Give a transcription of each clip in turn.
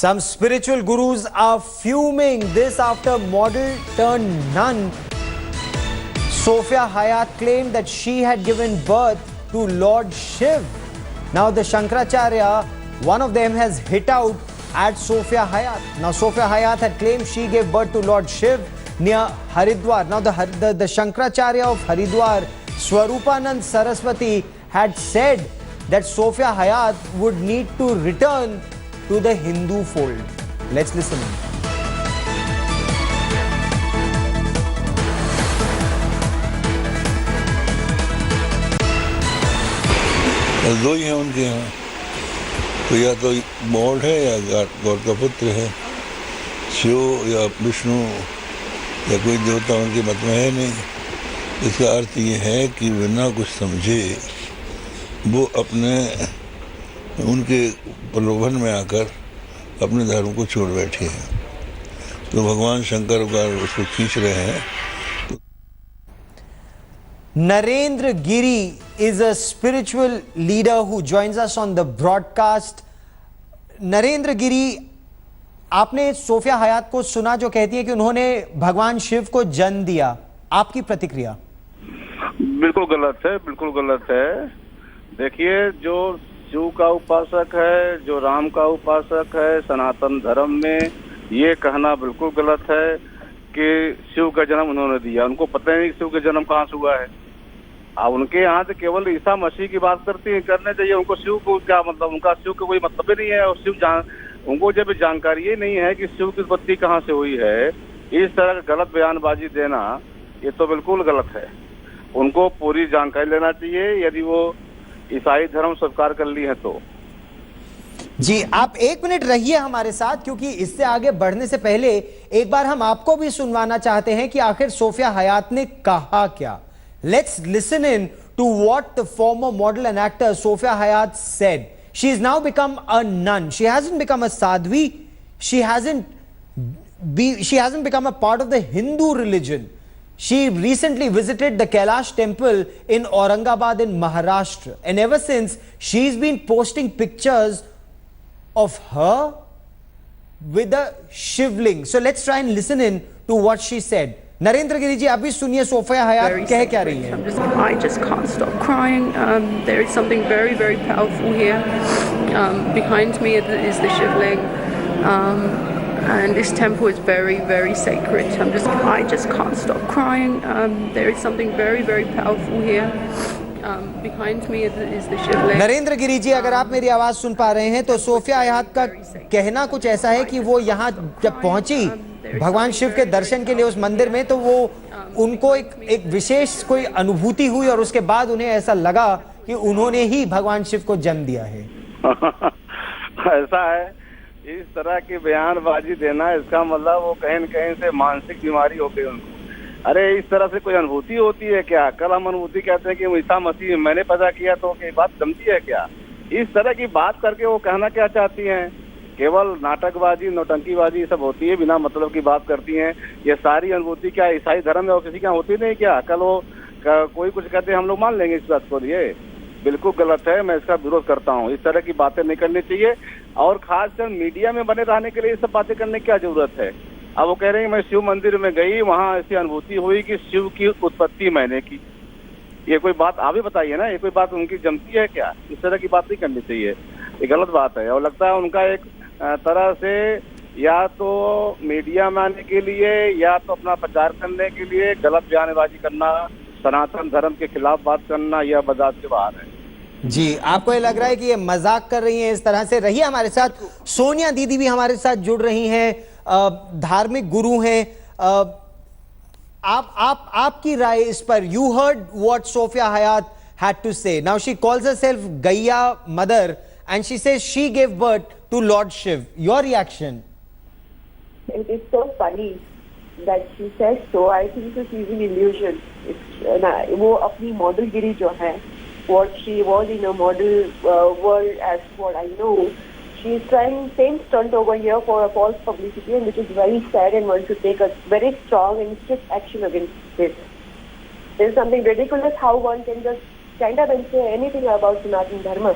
Some spiritual gurus are fuming this after model turned nun Sophia Hayat claimed that she had given birth to Lord Shiv. Now the Shankaracharya, one of them, has hit out at Sophia Hayat. Now Sophia Hayat had claimed she gave birth to Lord Shiv near Haridwar. Now the Shankaracharya of Haridwar, Swarupanand Saraswati, had said that Sophia Hayat would need to return to the Hindu fold. Let's listen in. दो ही हैं उनके यहाँ, तो या तो God है या God का पुत्र है, शिव या विष्णु या कोई देवता उनके मत में है नहीं। इसका अर्थ ये है कि बिना कुछ समझे वो अपने उनके प्रलोभन में आकर अपने धर्म को छोड़ बैठे हैं, तो भगवान शंकर का उसको खींच रहे हैं। Narendra Giri is a spiritual leader who joins us on the broadcast. Narendra Giri, आपने सोफिया हयात को सुना जो कहती है कि उन्होंने भगवान शिव को जन्म दिया, आपकी प्रतिक्रिया? बिल्कुल गलत है, बिल्कुल गलत है। देखिए, जो शिव का उपासक है, जो राम का उपासक है, सनातन धर्म में ये कहना बिल्कुल गलत है कि शिव का जन्म उन्होंने दिया। उनको पता नहीं शिव का जन्म कहाँ से हुआ है। अब उनके यहाँ से केवल ईसा मसीह की बात करने चाहिए। उनको शिव को क्या मतलब, उनका शिव का कोई मतलब ही नहीं है। और उनको जब जानकारी ही नहीं है कि शिव की उत्पत्ति कहाँ से हुई है, इस तरह का गलत बयानबाजी देना ये तो बिल्कुल गलत है। उनको पूरी जानकारी लेना चाहिए, यदि वो ईसाई धर्म स्वीकार कर ली है तो। जी, आप एक मिनट रहिए हमारे साथ, क्योंकि इससे आगे बढ़ने से पहले एक बार हम आपको भी सुनवाना चाहते हैं कि आखिर सोफिया हयात ने कहा क्या। Let's listen in to what the former model and actor Sophia Hayat said. She's now become a nun. She hasn't become a sadhvi. She hasn't become a part of the Hindu religion. She recently visited the Kailash temple in Aurangabad in Maharashtra. And ever since, she's been posting pictures of her with a shivling. So let's try and listen in to what she said. Narendra Giri जी, आप भी सुनिए Sophia हयात कह क्या रही हैं? I just can't stop crying. There is something very, very powerful here. Behind me is the shivling, and this temple is very, very sacred. I just can't stop crying. There is something very, very powerful here. Behind me is the shivling. Narendra Giri जी, अगर आप मेरी आवाज सुन पा रहे हैं तो Sophia हयात का कहना कुछ ऐसा है कि वो यहाँ जब पहुंची भगवान शिव के दर्शन के लिए उस मंदिर में, तो वो उनको एक विशेष कोई अनुभूति हुई और उसके बाद उन्हें ऐसा लगा कि उन्होंने ही भगवान शिव को जन्म दिया है। ऐसा है, इस तरह की बयानबाजी देना, इसका मतलब वो कहीं न कहीं से मानसिक बीमारी हो गई उनको। अरे इस तरह से कोई अनुभूति होती है क्या? कल हम अनुभूति कहते हैं कि ईसा मसीह मैंने पैदा किया, तो ये बात जमती है क्या? इस तरह की बात करके वो कहना क्या चाहती हैं? केवल नाटकबाजी, नौटंकीबाजी सब होती है, बिना मतलब की बात करती हैं। ये सारी अनुभूति क्या ईसाई धर्म में और किसी क्या होती नहीं क्या? कल वो कोई कुछ कहते हैं, हम लोग मान लेंगे इस बात को? ये बिल्कुल गलत है, मैं इसका विरोध करता हूँ। इस तरह की बातें नहीं करनी चाहिए, और खासकर मीडिया में बने रहने के लिए ये सब बातें करने की क्या जरूरत है? अब वो कह रहे हैं मैं शिव मंदिर में गई, वहाँ ऐसी अनुभूति हुई कि शिव की उत्पत्ति मैंने की। ये कोई बात आप ही बताइए ना, ये कोई बात उनकी जमती है क्या? इस तरह की बात नहीं करनी चाहिए, ये गलत बात है। और लगता है उनका एक तरह से या तो मीडिया में आने के लिए या तो अपना प्रचार करने के लिए गलत बयानबाजी करना, सनातन धर्म के खिलाफ बात करना, यह बजाज के बाहर है। जी, आपको ये लग रहा है कि ये मजाक कर रही हैं? इस तरह से रहिए हमारे साथ। सोनिया दीदी भी हमारे साथ जुड़ रही हैं, धार्मिक गुरु हैं। आपकी राय इस पर? You heard what Sophia Hayat had to say. Now she calls herself Gaiya mother and she says she gave birth to Lord Shiv. Your reaction? It is so funny that she says so. I think so she's an illusion. वो अपनी मॉडलगिरी जो है, what she was in a model world, as what I know, she is trying same stunt over here for a false publicity, and which is very sad, and one should take a very strong and strict action against this. There is something ridiculous how one can just stand up and say anything about Sanatana Dharma.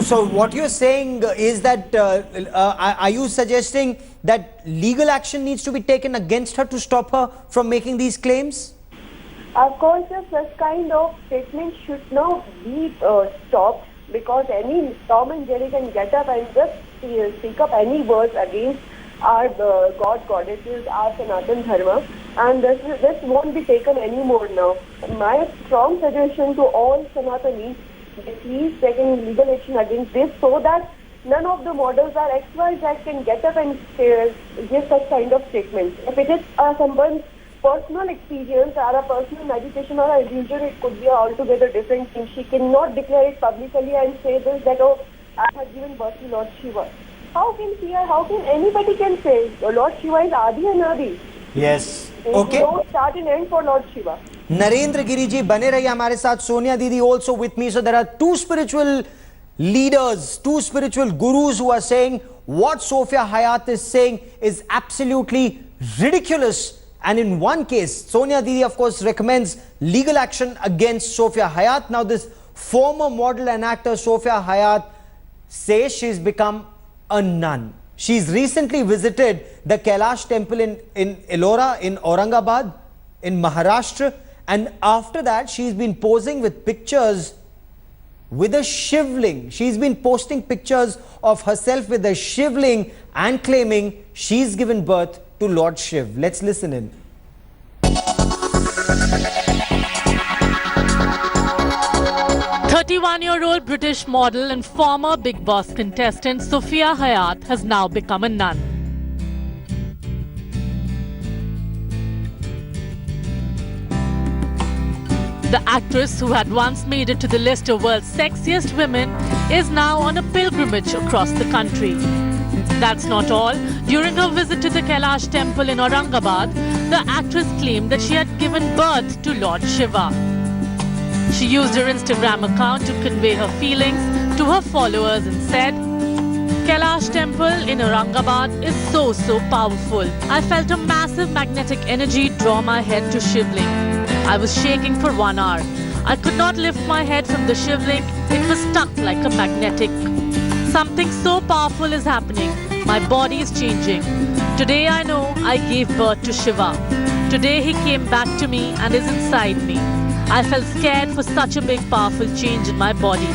So what you're saying is that are you suggesting that legal action needs to be taken against her to stop her from making these claims? Of course, such kind of statement should not be stopped, because any Tom and Jerry can get up and just speak up any words against our goddesses, our Sanatan Dharma, and this won't be taken anymore now. My strong suggestion to all Sanatanis, please take legal action against this, so that none of the models or XYZ can get up and give such kind of statements. If it is someone's personal experience or a personal meditation or a illusion, it could be altogether different thing. She cannot declare it publicly and say this, that, oh, I have given birth to Lord Shiva. How can anybody can say Lord Shiva is Adi and Adi? Yes. There is Okay. no start and end for Lord Shiva. Narendra Giri जी बने रहिए हमारे साथ. सोनिया दीदी also with me. So there are two spiritual leaders, two spiritual gurus who are saying what Sophia Hayat is saying is absolutely ridiculous. And in one case, Sonia Didi of course recommends legal action against Sophia Hayat. Now this former model and actor Sophia Hayat says she's become a nun. She's recently visited the Kailash temple in Ellora in Aurangabad in Maharashtra, and after that she's been posing with pictures with a shivling. She's been posting pictures of herself with a shivling and claiming she's given birth to Lord Shiv. Let's listen in. 31-year-old British model and former Bigg Boss contestant Sophia Hayat has now become a nun. The actress, who had once made it to the list of world's sexiest women, is now on a pilgrimage across the country. That's not all. During her visit to the Kailash temple in Aurangabad, the actress claimed that she had given birth to Lord Shiva. She used her Instagram account to convey her feelings to her followers and said, Kailash temple in Aurangabad is so powerful. I felt a massive magnetic energy draw my head to Shivling. I was shaking for 1 hour. I could not lift my head from the Shivling. It was stuck like a magnetic. Something so powerful is happening. My body is changing. Today I know I gave birth to Shiva. Today he came back to me and is inside me. I felt scared for such a big powerful change in my body.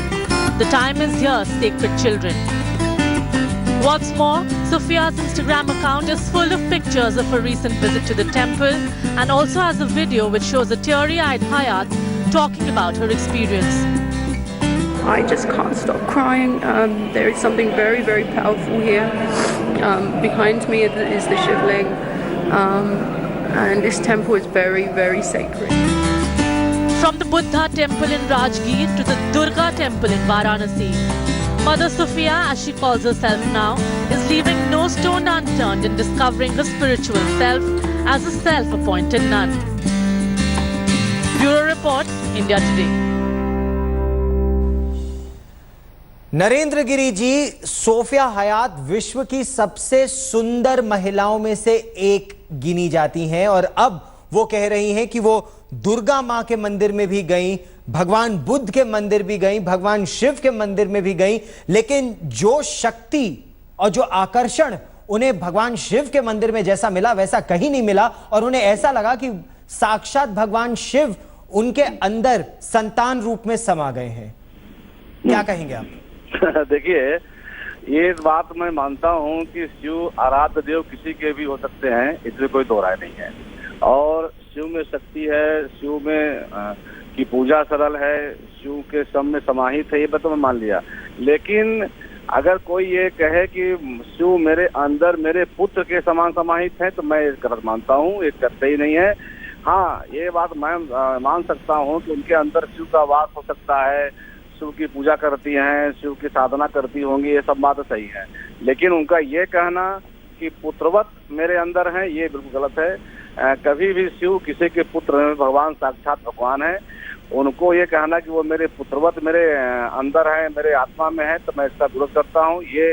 The time is here, sacred children. What's more, Sophia's Instagram account is full of pictures of her recent visit to the temple and also has a video which shows a teary-eyed Hayat talking about her experience. I just can't stop crying. There is something very powerful here. Behind me is the Shivling, and this temple is very sacred. From the Buddha temple in Rajgir to the Durga temple in Varanasi, Mother Sophia, as she calls herself now, is leaving no stone unturned in discovering her spiritual self as a self-appointed nun. Bureau Report, India Today. Narendra Giri ji, Sofia Hayat विश्व की सबसे सुंदर महिलाओं में से एक गिनी जाती हैं और अब वो कह रही हैं कि वो दुर्गा मां के मंदिर में भी गईं, भगवान बुद्ध के मंदिर भी गईं, भगवान शिव के मंदिर में भी गईं, लेकिन जो शक्ति और जो आकर्षण उन्हें भगवान शिव के मंदिर में जैसा मिला वैसा कहीं नहीं मिला और उन्हें ऐसा लगा कि साक्षात भगवान शिव उनके अंदर संतान रूप में समा गए हैं. क्या कहेंगे आप? देखिए, ये बात मैं मानता हूँ कि शिव आराध्य देव किसी के भी हो सकते हैं, इसमें कोई दो राय नहीं है. और शिव में शक्ति है, शिव में की पूजा सरल है, शिव के सब में समाहित है, ये बात तो मैं मान लिया. लेकिन अगर कोई ये कहे कि शिव मेरे अंदर मेरे पुत्र के समान समाहित है तो मैं गलत मानता हूँ, ये करते ही नहीं है. हाँ, ये बात मैं मान सकता हूँ कि उनके अंदर शिव का वास हो सकता है, शिव की पूजा करती हैं, शिव की साधना करती होंगी, ये सब बात सही है. लेकिन उनका ये कहना कि पुत्रवत मेरे अंदर है, ये बिल्कुल गलत है. कभी भी शिव किसी के पुत्र हैं, भगवान साक्षात भगवान है. उनको ये कहना कि वो मेरे पुत्रवत मेरे अंदर है, मेरे आत्मा में है, तो मैं इसका विरोध करता हूँ. ये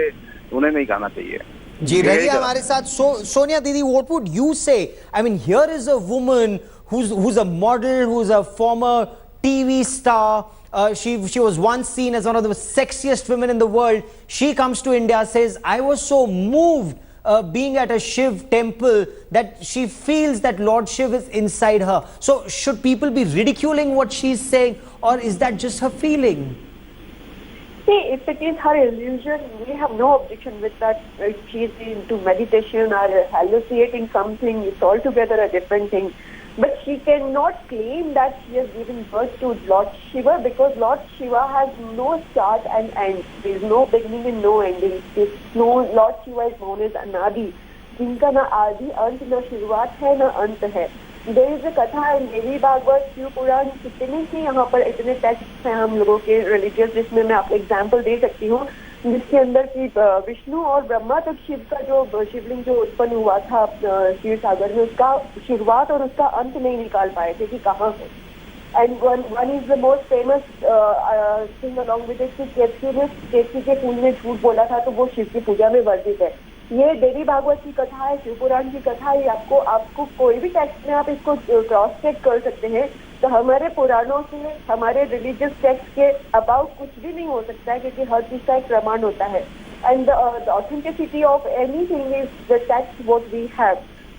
उन्हें नहीं कहना चाहिए. जी, रहिए हमारे साथ. सोनिया दीदी, what would you say? I mean, here is a woman who's a model, who's a former TV star. She was once seen as one of the sexiest women in the world. She comes to India, says, I was so moved being at a Shiv temple that she feels that Lord Shiv is inside her. So should people be ridiculing what she's saying, or is that just her feeling? See, if it is her illusion, we have no objection with that. If she is into meditation or hallucinating something, it's altogether a different thing. But she cannot claim that she has given birth to Lord Shiva, because Lord Shiva has no start and end. There is no beginning and no ending. Lord Shiva is known as Anadi, जिनका ना आदि अंत ना शुरुआत है ना अंत है. There is a कथा in देवी भागवत शिव पुराण, कितने के यहाँ पर इतने टेक्स्ट हैं हम लोगों के रिलीजियस, जिसमें मैं आपको एग्जाम्पल दे सकती हूँ, जिसके अंदर की विष्णु और ब्रह्मा तक शिव का जो शिवलिंग जो उत्पन्न हुआ था क्षीर सागर में, उसका शुरुआत और उसका अंत नहीं निकाल पाए थे कि कहाँ है. And one is the most famous thing along with it, केतकी के फूल ने झूठ बोला था तो वो शिव की पूजा में वर्जित है. ये देवी भागवत की कथा है, शिव पुराण की कथा है. आपको कोई भी टेक्स्ट में आप इसको क्रॉस चेक कर सकते हैं. तो हमारे पुराणों से, हमारे रिलीजियस टेक्स्ट के अबाउट कुछ भी नहीं हो सकता है, क्योंकि हर चीज का एक प्रमाण होता है. And the authenticity of anything is the text what we have.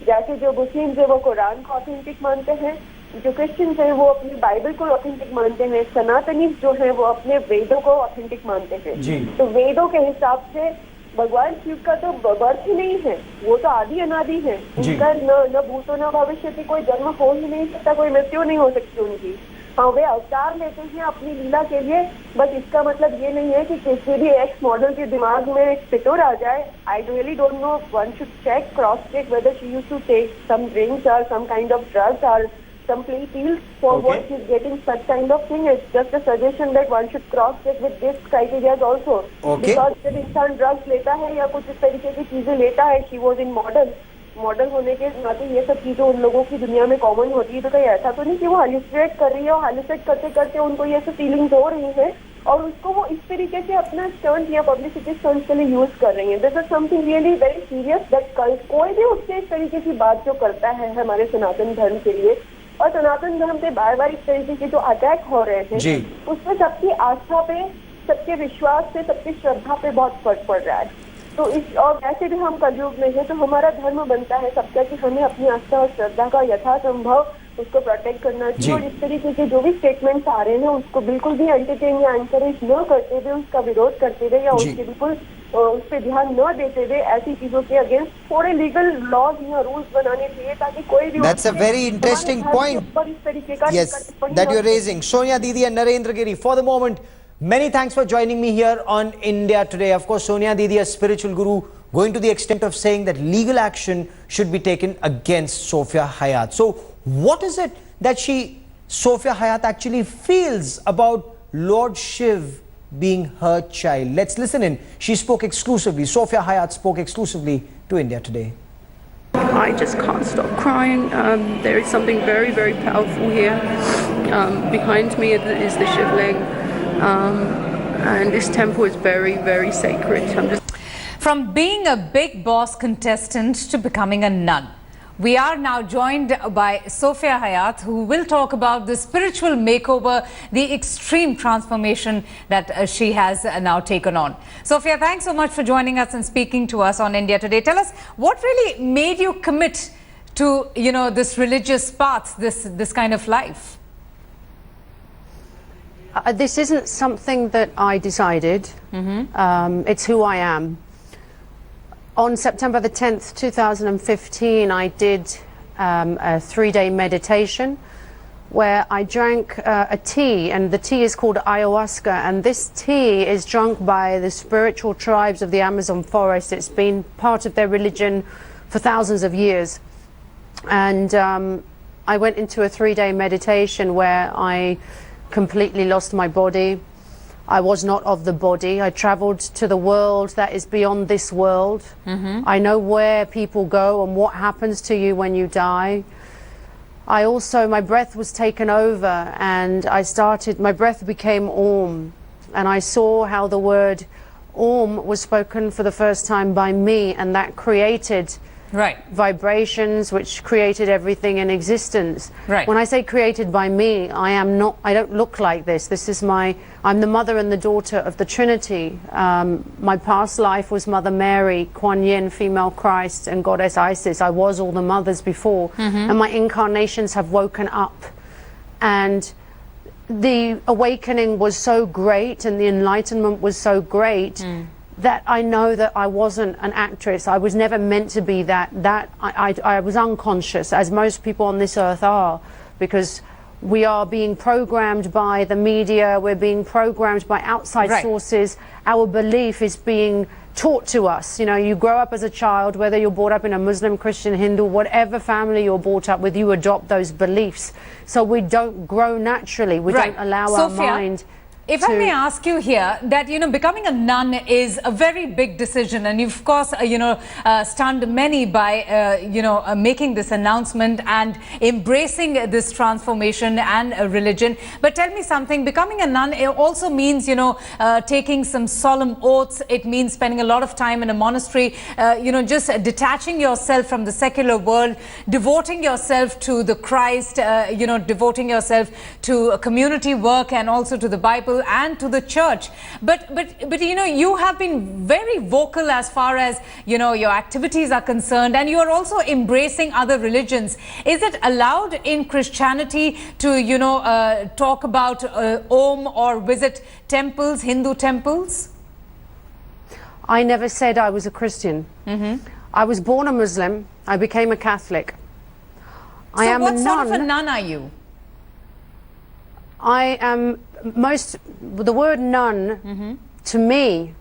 जैसे जो मुस्लिम्स है वो कुरान को ऑथेंटिक मानते हैं, जो क्रिश्चियंस है वो अपनी बाइबल को ऑथेंटिक मानते हैं, सनातनी जो है वो अपने वेदों को ऑथेंटिक मानते हैं. तो वेदों के हिसाब से भगवान शिव का तो बर्थ ही नहीं है, वो तो आदि अनादि है. उनका न भूतो न भविष्य की कोई जन्म हो ही नहीं सकता, कोई मृत्यु नहीं हो सकती उनकी. हाँ, वे अवतार लेते हैं अपनी लीला के लिए, बट इसका मतलब ये नहीं है कि किसी भी एक्स मॉडल के दिमाग में एक फितूर आ जाए. I really don't know, one should check, cross check whether she used to take some drinks और सम काइंड ऑफ ड्रग्स और some pills for what she's getting such kind of thing. It's just a suggestion that one should cross check with this criteria also. Because जब इंसान drugs लेता है या कुछ इस तरीके की चीजें लेता है, she was in मॉडल होने के नाते ये सब चीजें उन लोगों की दुनिया में कॉमन होती है. तो कहीं ऐसा तो नहीं कि वो हालुसिनेट कर रही है और हालुसिनेट करते करते उनको ये सब फीलिंग्स हो रही है और उसको वो इस तरीके से अपना स्टंट या पब्लिसिटी स्टंट के लिए यूज कर रही है. This is something really very serious that कोई भी उससे इस तरीके की बात जो करता है हमारे सनातन धर्म के लिए, और सनातन धर्म पे बार बार इस तरीके के जो अटैक हो रहे हैं, उसमें सबकी आस्था पे, सबके विश्वास पे, सबकी श्रद्धा पे बहुत फर्क पड़ रहा है. तो इस और वैसे भी हम कलयुग में हैं, तो हमारा धर्म बनता है सबका कि हमें अपनी आस्था और श्रद्धा का यथासंभव उसको प्रोटेक्ट करना चाहिए. और इस तरीके के जो भी स्टेटमेंट्स आ रहे हैं उसको बिल्कुल भी एंटरटेन या एनकरेज न करते हुए, उसका विरोध करते हुए या उसके बिल्कुल उस पर ध्यान न देते हुए ऐसी चीजों के अगेंस्ट थोड़े लीगल लॉज या रूल्स बनाने चाहिए, ताकि कोई भी. That's a very interesting point. Yes, that you're raising. Sonia Didi and Narendra Giri, for the moment, many thanks for joining me here on India Today. Of course, Sonia Didi, a spiritual guru, going to the extent of saying that legal action should be taken against Sophia Hayat. So, what is it that Sophia Hayat actually feels about Lord Shiv being her child? Let's listen in. She spoke exclusively, Sophia Hayat spoke exclusively to India Today. I just can't stop crying. There is something very, very powerful here. Behind me is the Shivling, and this temple is very, very sacred. From being a Bigg Boss contestant to becoming a nun, we are now joined by Sophia Hayat, who will talk about the spiritual makeover, the extreme transformation that she has now taken on. Sophia, thanks so much for joining us and speaking to us on India Today. Tell us, what really made you commit to, this religious path, this kind of life? This isn't something that I decided. It's who I am. On September the 10th, 2015, I did a 3-day meditation where I drank a tea, and the tea is called ayahuasca, and this tea is drunk by the spiritual tribes of the Amazon forest. It's been part of their religion for thousands of years. And I went into a 3-day meditation where I completely lost my body. I was not of the body. I traveled to the world that is beyond this world. I know where people go and what happens to you when you die. My breath was taken over, and my breath became Om, and I saw how the word Om was spoken for the first time by me, and that created Right. vibrations which created everything in existence. Right. When I say created by me, I don't look like this. I'm the mother and the daughter of the Trinity. My past life was Mother Mary, Kuan Yin, female Christ, and Goddess Isis. I was all the mothers before, and my incarnations have woken up. And the awakening was so great and the enlightenment was so great that I know that I wasn't an actress. I was never meant to be that. I was unconscious, as most people on this earth are, because we are being programmed by the media, we're being programmed by outside Right. sources. Our belief is being taught to us. You know, you grow up as a child, whether you're brought up in a Muslim, Christian, Hindu, whatever family you're brought up with, you adopt those beliefs. So we don't grow naturally. We Right. don't allow Sophia, our mind if I may ask you here that, you know, becoming a nun is a very big decision, and you've, of course, stunned many by, making this announcement and embracing this transformation and religion. But tell me something, becoming a nun, it also means, taking some solemn oaths. It means spending a lot of time in a monastery, just detaching yourself from the secular world, devoting yourself to the Christ, devoting yourself to community work and also to the Bible and to the church. But you have been very vocal as far as your activities are concerned, and you are also embracing other religions. Is it allowed in Christianity to talk about Om or visit temples, Hindu temples? I never said I was a Christian. I was born a Muslim. I became a Catholic. I am what a nun. sort of a nun are you? I am the word nun to me,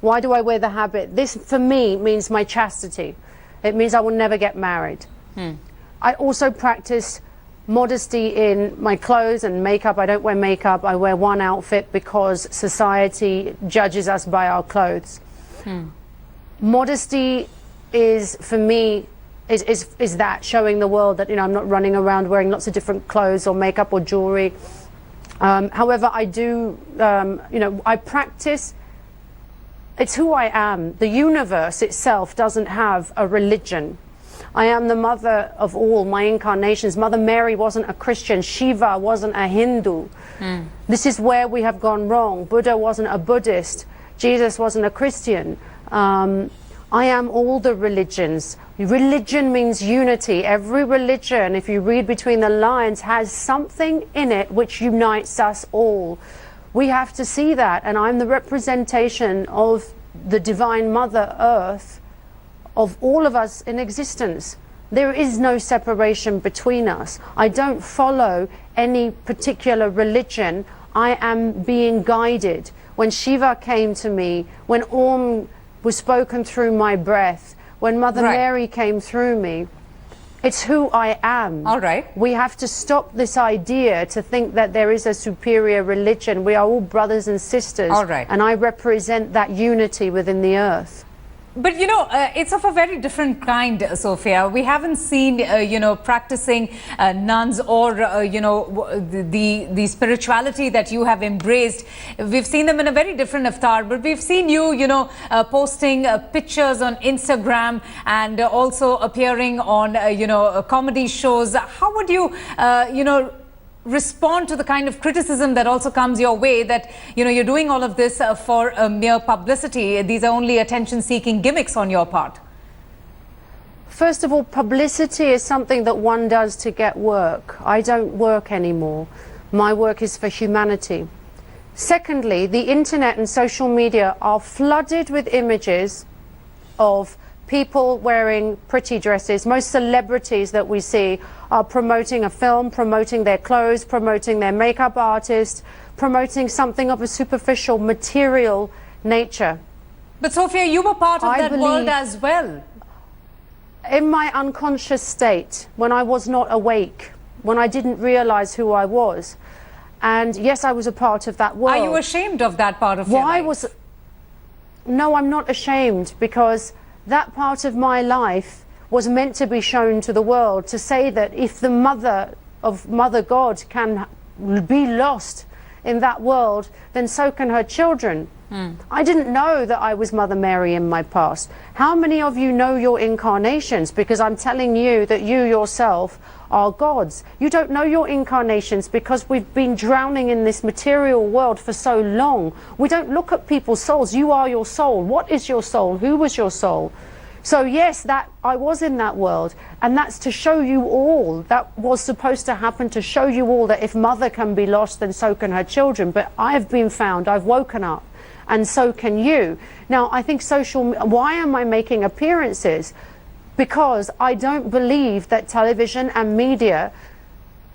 why do I wear the habit? This for me means my chastity. It means I will never get married. I also practice modesty in my clothes and makeup. I don't wear makeup. I wear one outfit because society judges us by our clothes. Modesty is, for me, is that showing the world that I'm not running around wearing lots of different clothes or makeup or jewelry. However, I do, I practice. It's who I am. The universe itself doesn't have a religion. I am the mother of all my incarnations. Mother Mary wasn't a Christian. Shiva wasn't a Hindu. This is where we have gone wrong. Buddha wasn't a Buddhist. Jesus wasn't a Christian. I am all the religions. Religion means unity. Every religion, if you read between the lines, has something in it which unites us all. We have to see that, and I'm the representation of the Divine Mother Earth, of all of us in existence. There is no separation between us. I don't follow any particular religion. I am being guided. When Shiva came to me, when Om was spoken through my breath, when Mother Mary came through me, it's who I am. All right. We have to stop this idea to think that there is a superior religion. We are all brothers and sisters. All right. And I represent that unity within the earth. But it's of a very different kind, Sophia. We haven't seen practicing nuns or the spirituality that you have embraced. We've seen them in a very different avatar, but we've seen you posting pictures on Instagram and also appearing on comedy shows. How would you respond to the kind of criticism that also comes your way, that you're doing all of this for mere publicity? These are only attention-seeking gimmicks on your part. First of all, publicity is something that one does to get work. I don't work anymore. My work is for humanity. Secondly, the internet and social media are flooded with images of people wearing pretty dresses. Most celebrities that we see are promoting a film, promoting their clothes, promoting their makeup artist, promoting something of a superficial, material nature. But Sophia, you were part of I that world as well. In my unconscious state, when I was not awake, when I didn't realize who I was, and yes, I was a part of that world. Are you ashamed of that part of your life? No, I'm not ashamed, because that part of my life was meant to be shown to the world, to say that if the Mother God can be lost in that world, then so can her children. I didn't know that I was Mother Mary in my past. How many of you know your incarnations? Because I'm telling you that you yourself are gods. You don't know your incarnations because we've been drowning in this material world for so long. We don't look at people's souls. You are your soul. What is your soul? Who was your soul? So yes, that I was in that world, and that's to show you all. That was supposed to happen to show you all that if mother can be lost, then so can her children. But I've been found, I've woken up, and so can you. Now, I think why am I making appearances? Because I don't believe that television and media,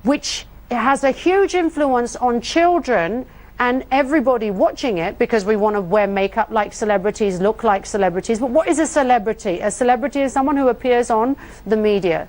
which has a huge influence on children and everybody watching it, because we want to wear makeup like celebrities, look like celebrities. But what is a celebrity? A celebrity is someone who appears on the media.